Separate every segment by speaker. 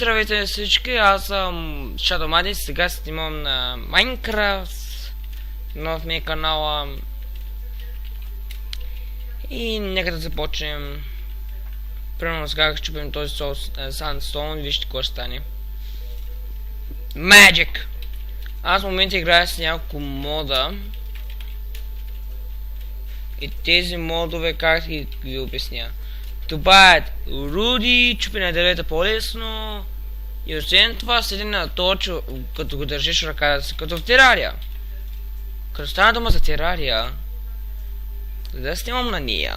Speaker 1: здравейте всички, аз съм Shadow Madness, сега снимам на Minecraft, нов ми е канала и нека да започнем. Примерно сега как чупим този Sandstone, вижте какво ще стане. Magic! Аз в момента играя с няколко мода и тези модове как ги обясня. Добавят руди, чупи на дървета по-лесно и освен това седи на точо, като го държиш в ръката си, като в терария. Като стана дума за терария, да снимам на нея.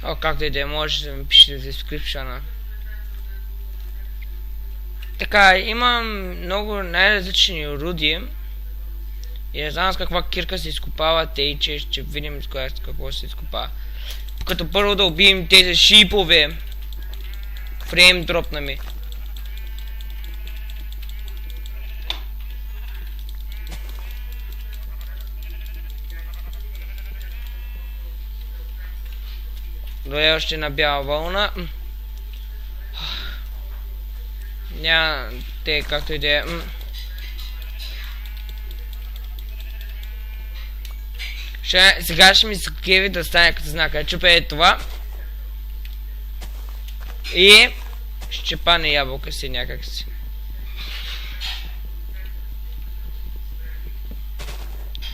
Speaker 1: О, както и да е, може да ми пишете в дескрипшена. Така, имам много най-различни руди. И не знам с каква кирка се изкопава те, че ще видим с какво се изкопава. Като първо да убием тези шипове. Фрейм дропна ми. Дойде още на бяла вълна. Няма те както и да е. Сега ще ми се кеви да стане като знака. Чупя е това. И ще пане ябълка си някак си.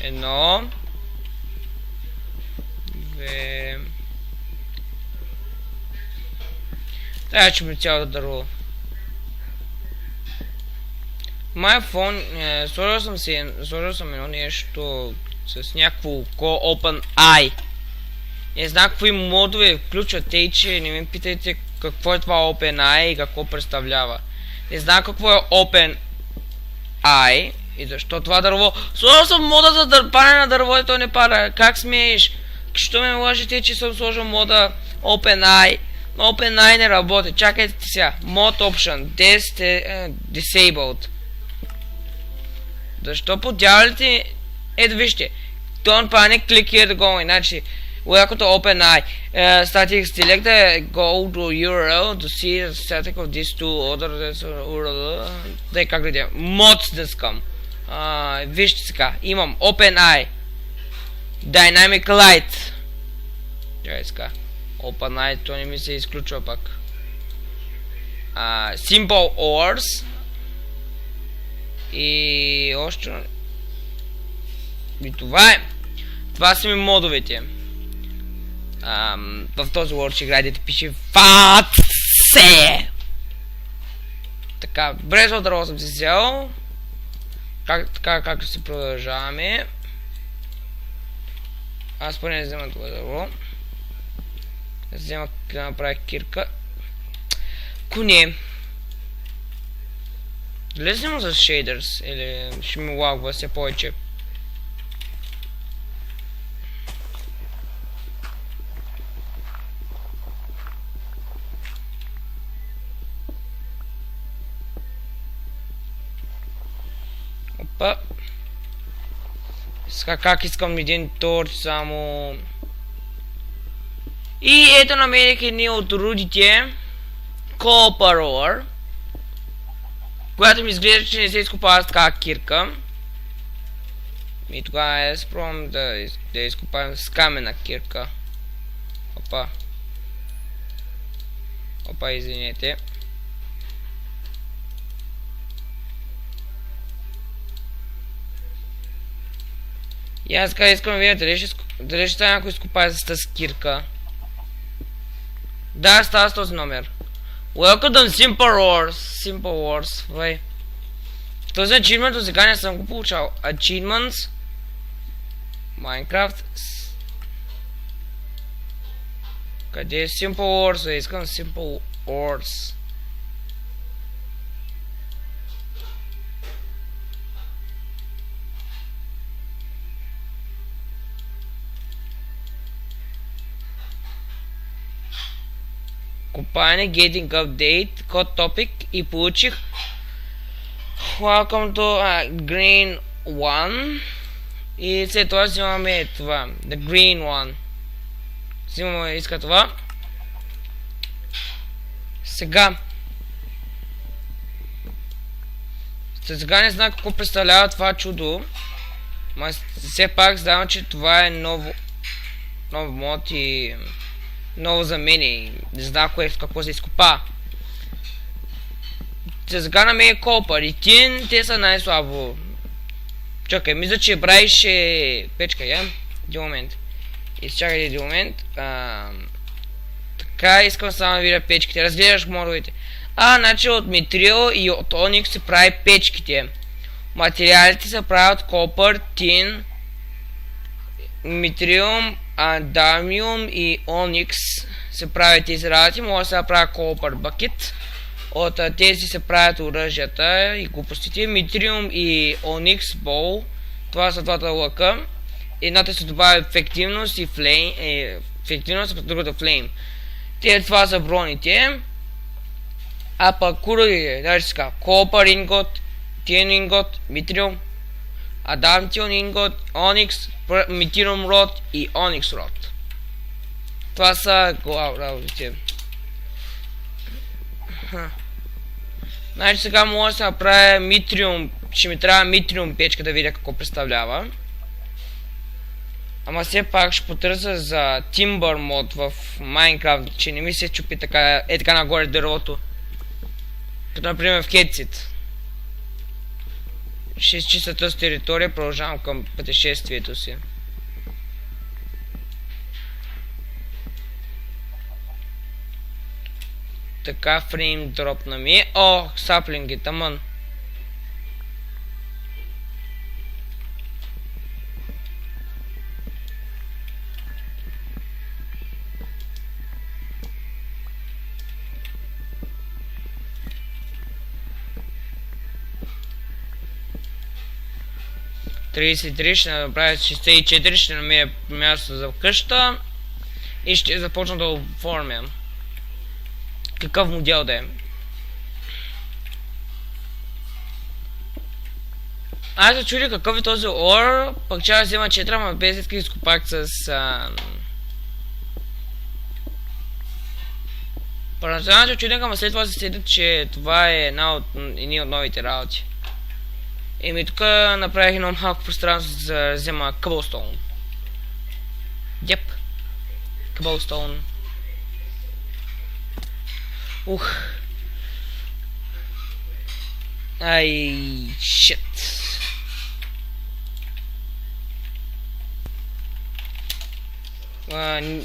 Speaker 1: Едно. Две. Трябва че ми цялото дърво. Моя фон, сложил съм едно нещо с някакво око Open Eye. Не знам какви модове включват те, че не ми питайте какво е това Open Eye и какво представлява. Не знам какво е Open Eye и защо това дърво. Сложил съм мода за дърпане на дърво и той не пада. Как смееш? Що ме лъжете, че съм сложил мода Open Eye? Open Eye не работи. Чакайте сега. Mod Option. Disabled. Защо подявалите? Ето вижте. Don't panic, click here to go. Значи, welcome to OpenEye. Static select go to URL to see the static of these two other URL. Дай как да идем. Mods.com. Вижте сега. Имам OpenEye. Dynamic Light. Чакай сега. OpenEye, то не ми се изключва пак. Simple Ores. И още... И това е. Това са ми модовете. В този Word ще играйте, пише ФАТСЕ. Така, брезо дърво съм си взел. Така как се продължаваме. Аз поне не взема това дърво. Да взема да направя кирка. Коне. Дали взема за шейдърс или ще ми лагва все повече. Опа. Сега как искам един торч само. И ето намерих едни от рудите. Copper Ore. Която ми изглежда, че не се изкопава с така кирка. И тогава е спробвам да изкопавам с камена кирка. Опа. Опа, извинете. И аз сега искам да видя дали ще стане някой изкопае с тази кирка. Да, става с този номер. Welcome to Simple Wars. Simple Wars. Вай. Този achievement до сега не съм го получал. Achievements. Minecraft. Къде е Simple Wars? Искам Simple Wars. Копане, Getting Update, Code Topic и получих Welcome to Green 1 и след това взимаме това, The Green One. Взимаме иска това. Сега не знам какво представлява това чудо. Но все пак знам, че това е нов мод и ново за мен и не знам какво се изкопа. Сега на мен е копър и те са най-слабо. Чакай, мисля, че правише печка, я? Един момент. Изчакайте един момент. Така, искам само да видя печките. Разгледаш модовете. Значи от митрил и от оникс се прави печките. Материалите се правят копър, тин, митрилум, адамиум и оникс се правят тези работи. Може да се прави копър бакет. От тези се правят оръжията и глупостите. Митриум и оникс бол. Това са двата лъка. Едната се добавя ефективност и флейм. Ефективност, а другата флейм. Това са броните. А пък уредите, значи така, копър ингот, тин ингот, митриум, адамтион ингот, оникс, митриум род и оникс род. Това са работите. Значи сега може да се направя митриум, ще ми трябва митриум печка да видя какво представлява. Ама все пак ще потърся за Timber мод в Minecraft, че не ми се чупи така, така нагоре дървото. Като например в Headset. Ще изчистя тази територия, продължавам към пътешествието си. Така, фрейм дропна ми. Саплинги, таман. Ще направя 64, ще намеря място за къща и ще започна да оформям. Какъв модел да е. Аз се чудя какъв е този ор, пък че аз взема 4, ама без иска изкопак с... Първоначално се чудя, ама след това се седят, че това е едни от новите работи. Тук направих едно малко пространство за да взема Cobblestone. Йеп. Cobblestone. Shit.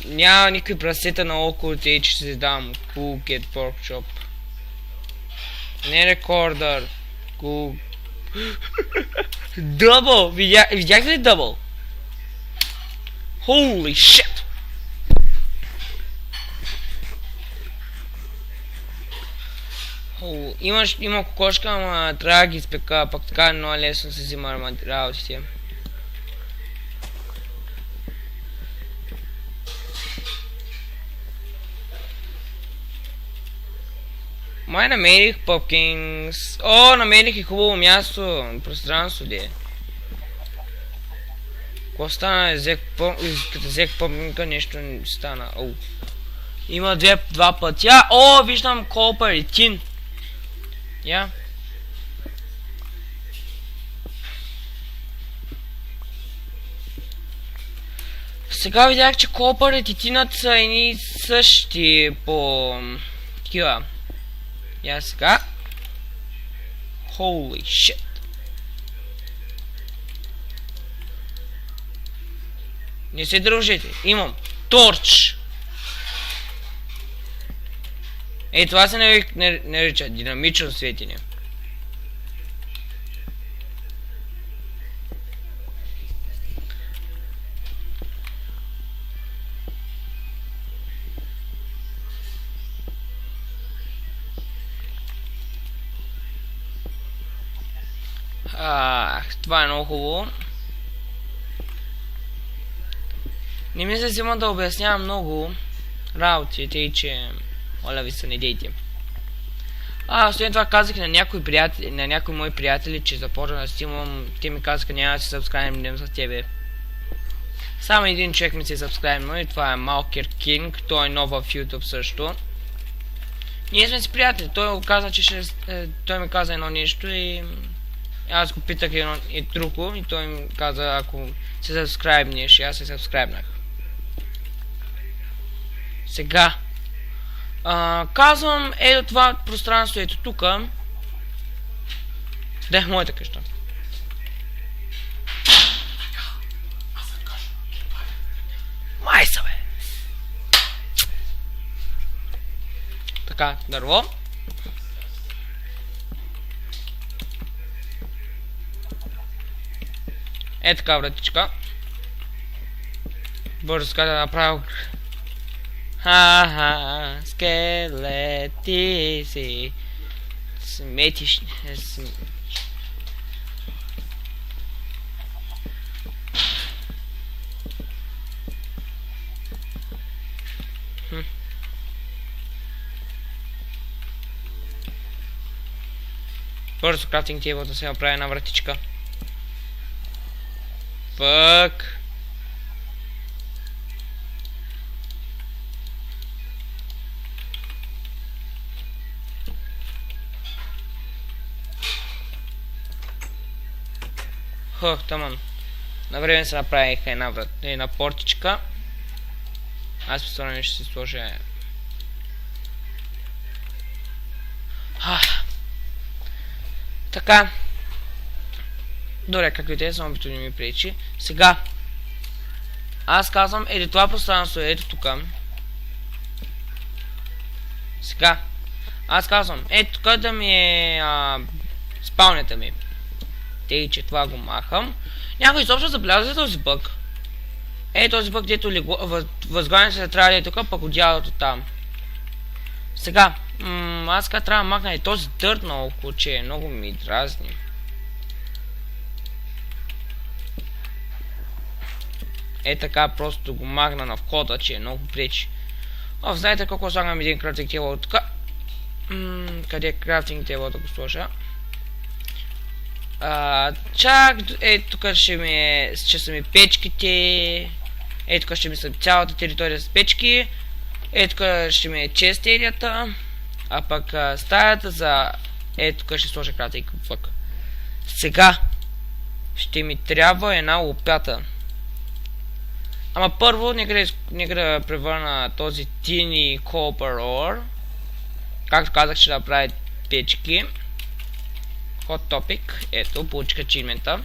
Speaker 1: Няма никакви прасета на около те, че ще дам. Cool Get Pork Chop. Не рекордър. Cool. Дъбъл! Видяхте ли дъбъл? Holy shit! Има кокошка, ама трябва да ги изпека, пък така много лесно се взима работите. Май намерих Попкинс. Намерих и хубаво място, пространство де. Какво стана? Като взех Попкинка, нещо не стана. Има два пътя. Виждам копър и тин. Сега видях, че копър и тинът са едни същи по... такива. Сега. Holy shit. Не се дружите. Имам торч. Това се нарича динамично светене. Това е много хубаво. Не ми се взима да обяснявам много работи, тъй че моля ви се, не дейте. След това казах на някои мои приятели, че започна да снимам. Те ми казаха, няма да се сабскрайбнем с тебе. Само един човек ми се сабскрайбнал и това е Малкер Кинг. Той е нов в YouTube също. Ние сме си приятели. Той каза, че той ми каза едно нещо и аз го питах едно и друго и той ми каза, ако се сабскрайбнеш, и аз се сабскрайбнах. Сега казвам, ето това пространство, ето тука. Да, моята къща. Майса, бе! Така, дърво. Е така вратичка. Бързо така да направя. Ха-ха, скелети си. Сметиш. Бързо крафтинг тейбъл да се направи една вратичка. Фък. Таман. На време се направиха една портичка. Аз по ще си сложа. Така. Добре, както е, само бито не ми пречи. Сега. Аз казвам, ето това пространство, ето тук. Сега. Аз казвам, ето тук да ми е спалнята ми. Тъй, че това го махам. Някой изобщо забелязва този бък. Този бък, дето възглавянето се трябва да е тук, пък отдялото там. Сега. Аз така трябва да махна и този дърт на около, че много ми дразни. Така просто го махна на входа, че много пречи. Знаете колко слагам един крафтинг тейбъл тук. Къде е крафтинг тейбъл да го сложа? Чак, тук ще са ми печките. Тук ще ми са цялата територия с печки. Тук ще ми е честерията. А пък стаята за... тук ще сложа крафтинг вък. Сега ще ми трябва една лопата. Ама първо, нека да превърна този тини copper ore. Както казах, ще направя печки. Hot topic. Ето, получих ачивмента.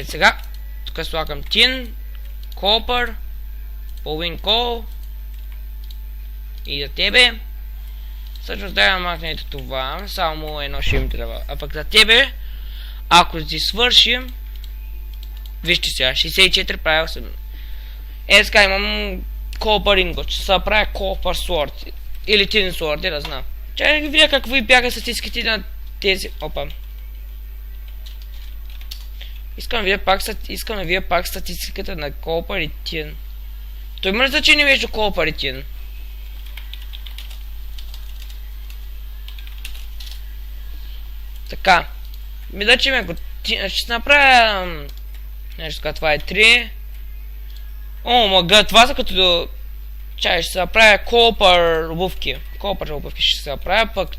Speaker 1: Сега, тук слагам tin, copper, половин кол. И за тебе. Всъщност да махнете това. Само едно ще им трябва. А пък за тебе, ако си свършим... Вижте сега, 64 правил съм. Сега имам copper ingot. Ще се правя copper sword. Или tin sword, да знам. Чай да видя какви бяха статистиките на тези... Опа. Искам да видя пак статистиката на copper и tin. Той има ли значение между copper и tin? Така. Да че ще направя... Нещо така, това е 3. О, мага, това са като... Чай, ще се направя copper обувки. Copper обувки ще се направя, пък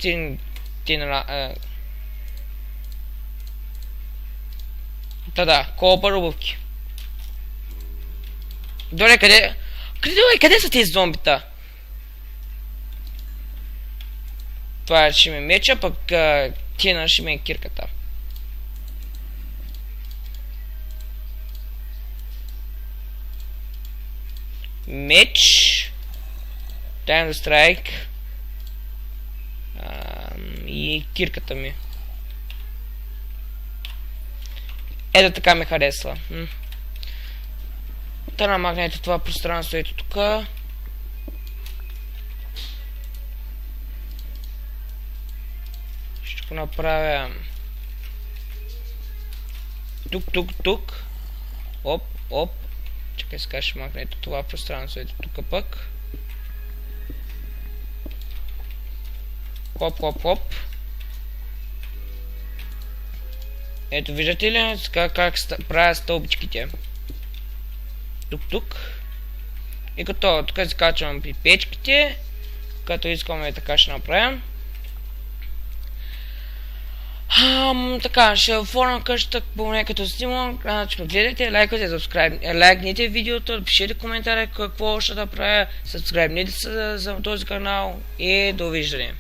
Speaker 1: да, copper обувки. Добре, къде са тези зомбита? Това ще ми меча, пък тина ще ми е кирката. Меч. Time to strike. И кирката ми. Ето така ме харесва. Та намагнете това пространство ето тук. Ще го направя тук. Оп. Чакай сега ще махна ето това пространство ето тук пък. Хоп. Ето виждате ли как правя стълбичките? тук. И като тук скачвам при печките, като искаме така ще направим. Така, ще оформям къщата поне като снимам, че ме гледайте, лайкните видеото, пишете коментари какво ще да правя, сабскрайбнете се за този канал и довиждане.